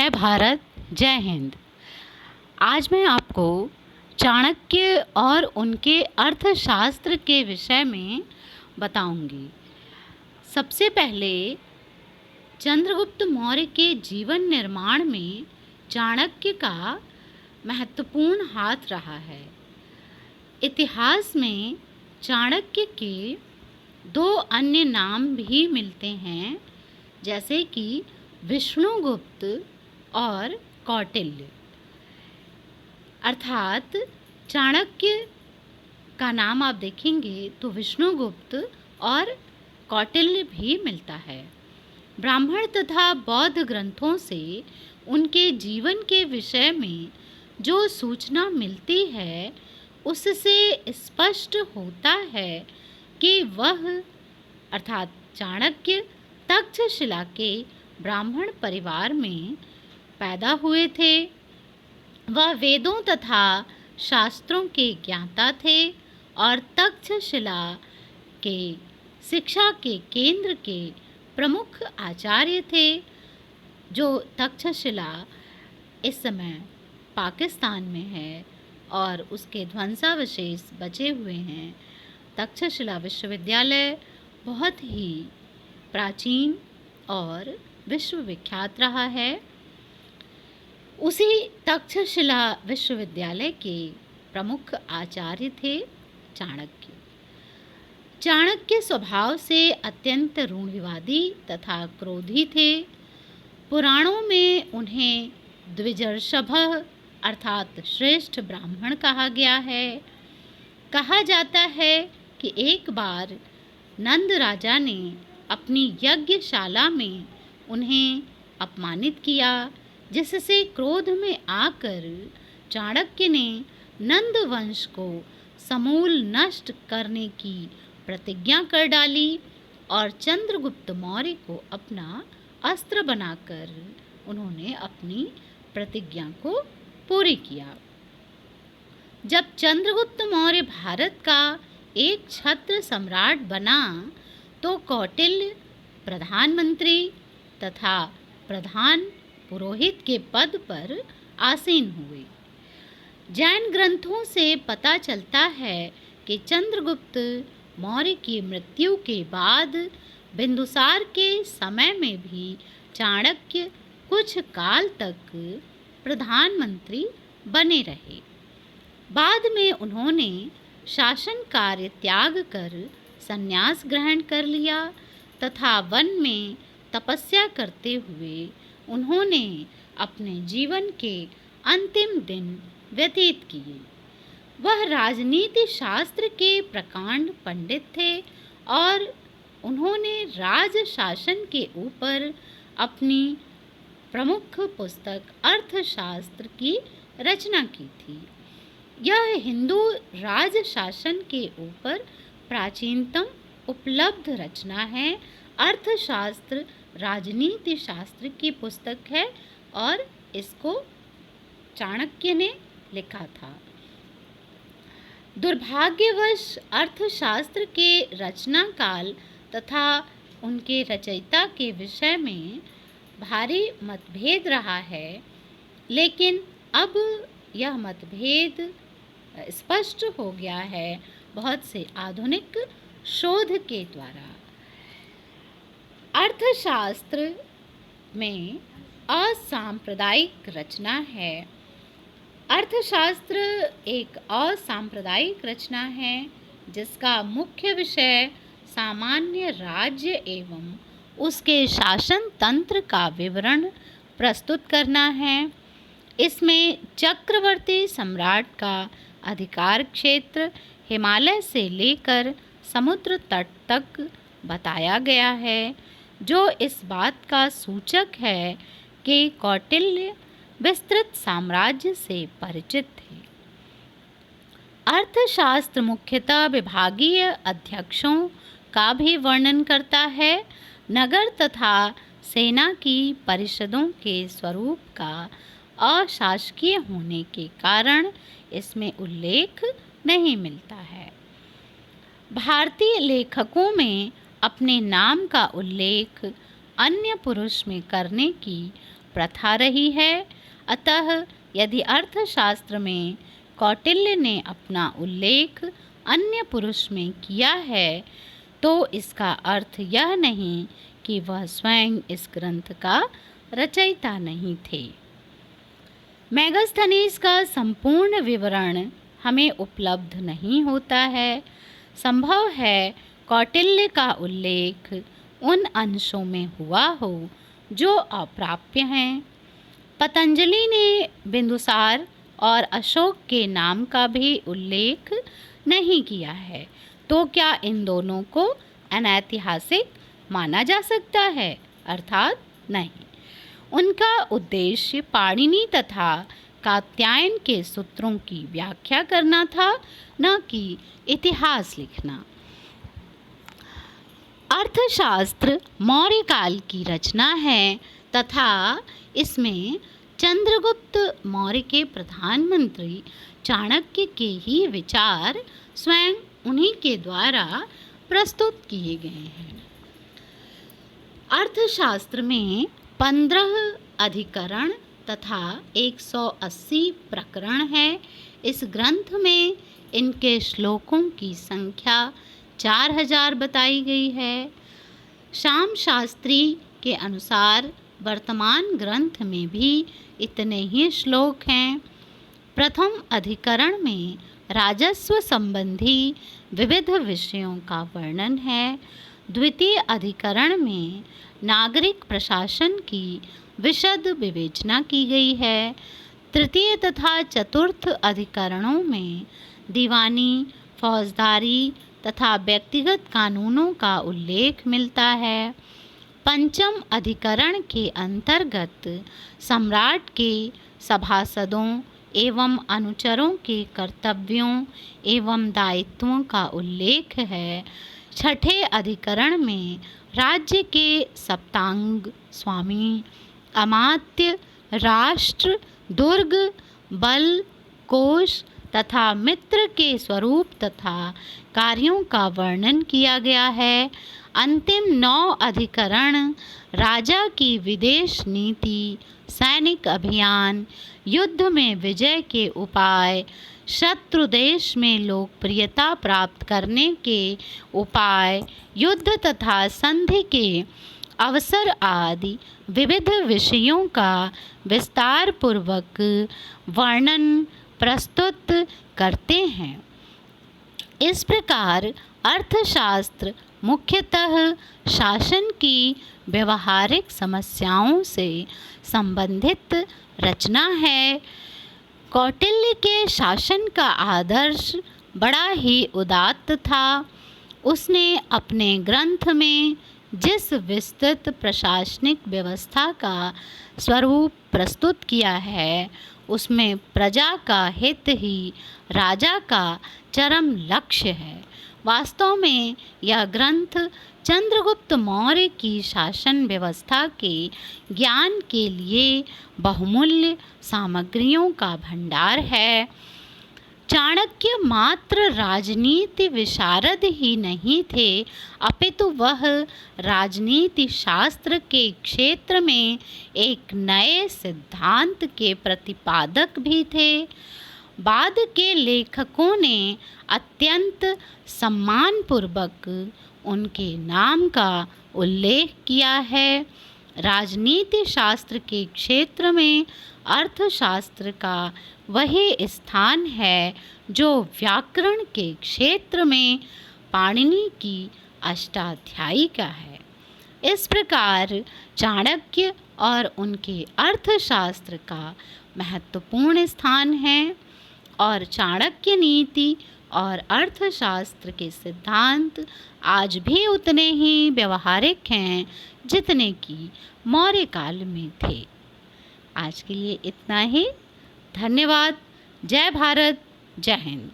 जय भारत, जय हिंद। आज मैं आपको चाणक्य और उनके अर्थशास्त्र के विषय में बताऊंगी। सबसे पहले चंद्रगुप्त मौर्य के जीवन निर्माण में चाणक्य का महत्वपूर्ण हाथ रहा है। इतिहास में चाणक्य के दो अन्य नाम भी मिलते हैं, जैसे कि विष्णुगुप्त और कौटिल्य। अर्थात चाणक्य का नाम आप देखेंगे तो विष्णुगुप्त और कौटिल्य भी मिलता है। ब्राह्मण तथा बौद्ध ग्रंथों से उनके जीवन के विषय में जो सूचना मिलती है उससे स्पष्ट होता है कि वह अर्थात चाणक्य तक्षशिला के ब्राह्मण परिवार में पैदा हुए थे। वह वेदों तथा शास्त्रों के ज्ञाता थे और तक्षशिला के शिक्षा के केंद्र के प्रमुख आचार्य थे। जो तक्षशिला इस समय पाकिस्तान में है और उसके ध्वंसावशेष बचे हुए हैं। तक्षशिला विश्वविद्यालय बहुत ही प्राचीन और विश्वविख्यात रहा है। उसी तक्षशिला विश्वविद्यालय के प्रमुख आचार्य थे चाणक्य। चाणक्य स्वभाव से अत्यंत रूढ़िवादी तथा क्रोधी थे। पुराणों में उन्हें द्विजर्षभः अर्थात श्रेष्ठ ब्राह्मण कहा गया है। कहा जाता है कि एक बार नंद राजा ने अपनी यज्ञशाला में उन्हें अपमानित किया, जिससे क्रोध में आकर चाणक्य ने नंद वंश को समूल नष्ट करने की प्रतिज्ञा कर डाली और चंद्रगुप्त मौर्य को अपना अस्त्र बनाकर उन्होंने अपनी प्रतिज्ञा को पूरी किया। जब चंद्रगुप्त मौर्य भारत का एक छत्र सम्राट बना तो कौटिल्य प्रधानमंत्री तथा प्रधान पुरोहित के पद पर आसीन हुए। जैन ग्रंथों से पता चलता है कि चंद्रगुप्त मौर्य की मृत्यु के बाद बिंदुसार के समय में भी चाणक्य कुछ काल तक प्रधानमंत्री बने रहे। बाद में उन्होंने शासन कार्य त्याग कर संन्यास ग्रहण कर लिया तथा वन में तपस्या करते हुए उन्होंने अपने जीवन के अंतिम दिन व्यतीत किए। वह राजनीति शास्त्र के प्रकांड पंडित थे और उन्होंने राज शासन के ऊपर अपनी प्रमुख पुस्तक अर्थशास्त्र की रचना की थी। यह हिंदू राज शासन के ऊपर प्राचीनतम उपलब्ध रचना है। अर्थशास्त्र राजनीति शास्त्र की पुस्तक है और इसको चाणक्य ने लिखा था। दुर्भाग्यवश अर्थशास्त्र के रचना काल तथा उनके रचयिता के विषय में भारी मतभेद रहा है, लेकिन अब यह मतभेद स्पष्ट हो गया है बहुत से आधुनिक शोध के द्वारा। अर्थशास्त्र में असांप्रदायिक रचना है। अर्थशास्त्र एक असांप्रदायिक रचना है जिसका मुख्य विषय सामान्य राज्य एवं उसके शासन तंत्र का विवरण प्रस्तुत करना है। इसमें चक्रवर्ती सम्राट का अधिकार क्षेत्र हिमालय से लेकर समुद्र तट तक बताया गया है, जो इस बात का सूचक है कि कौटिल्य विस्तृत साम्राज्य से परिचित थे। अर्थशास्त्र मुख्यतः विभागीय अध्यक्षों का भी वर्णन करता है। नगर तथा सेना की परिषदों के स्वरूप का अशासकीय होने के कारण इसमें उल्लेख नहीं मिलता है। भारतीय लेखकों में अपने नाम का उल्लेख अन्य पुरुष में करने की प्रथा रही है। अतः यदि अर्थशास्त्र में कौटिल्य ने अपना उल्लेख अन्य पुरुष में किया है तो इसका अर्थ यह नहीं कि वह स्वयं इस ग्रंथ का रचयिता नहीं थे। मेगास्थनीज का संपूर्ण विवरण हमें उपलब्ध नहीं होता है। संभव है कौटिल्य का उल्लेख उन अंशों में हुआ हो जो अप्राप्य हैं। पतंजलि ने बिंदुसार और अशोक के नाम का भी उल्लेख नहीं किया है, तो क्या इन दोनों को अनैतिहासिक माना जा सकता है? अर्थात नहीं। उनका उद्देश्य पाणिनि तथा कात्यायन के सूत्रों की व्याख्या करना था, न कि इतिहास लिखना। अर्थशास्त्र मौर्य काल की रचना है तथा इसमें चंद्रगुप्त मौर्य के प्रधानमंत्री चाणक्य के ही विचार स्वयं उन्हीं के द्वारा प्रस्तुत किए गए हैं। अर्थशास्त्र में 15 अधिकरण तथा 180 प्रकरण है। इस ग्रंथ में इनके श्लोकों की संख्या 4000 बताई गई है। श्याम शास्त्री के अनुसार वर्तमान ग्रंथ में भी इतने ही श्लोक हैं। प्रथम अधिकरण में राजस्व संबंधी विविध विषयों का वर्णन है। द्वितीय अधिकरण में नागरिक प्रशासन की विशद विवेचना की गई है। तृतीय तथा चतुर्थ अधिकरणों में दीवानी, फौजदारी तथा व्यक्तिगत कानूनों का उल्लेख मिलता है। पंचम अधिकरण के अंतर्गत सम्राट के सभासदों एवं अनुचरों के कर्तव्यों एवं दायित्वों का उल्लेख है। छठे अधिकरण में राज्य के सप्तांग, स्वामी, अमात्य, राष्ट्र, दुर्ग, बल, कोष तथा मित्र के स्वरूप तथा कार्यों का वर्णन किया गया है। अंतिम 9 अधिकरण राजा की विदेश नीति, सैनिक अभियान, युद्ध में विजय के उपाय, शत्रु देश में लोकप्रियता प्राप्त करने के उपाय, युद्ध तथा संधि के अवसर आदि विविध विषयों का विस्तार पूर्वक वर्णन प्रस्तुत करते हैं। इस प्रकार अर्थशास्त्र मुख्यतः शासन की व्यवहारिक समस्याओं से संबंधित रचना है। कौटिल्य के शासन का आदर्श बड़ा ही उदात्त था। उसने अपने ग्रंथ में जिस विस्तृत प्रशासनिक व्यवस्था का स्वरूप प्रस्तुत किया है उसमें प्रजा का हित ही राजा का चरम लक्ष्य है। वास्तव में यह ग्रंथ चंद्रगुप्त मौर्य की शासन व्यवस्था के ज्ञान के लिए बहुमूल्य सामग्रियों का भंडार है। चाणक्य मात्र राजनीति विशारद ही नहीं थे, अपितु वह राजनीति शास्त्र के क्षेत्र में एक नए सिद्धांत के प्रतिपादक भी थे। बाद के लेखकों ने अत्यंत सम्मानपूर्वक उनके नाम का उल्लेख किया है। राजनीति शास्त्र के क्षेत्र में अर्थशास्त्र का वही स्थान है जो व्याकरण के क्षेत्र में पाणिनि की अष्टाध्यायी का है। इस प्रकार चाणक्य और उनके अर्थशास्त्र का महत्वपूर्ण स्थान है और चाणक्य नीति और अर्थशास्त्र के सिद्धांत आज भी उतने ही व्यवहारिक हैं जितने कि मौर्य काल में थे। आज के लिए इतना ही। धन्यवाद। जय भारत, जय हिंद।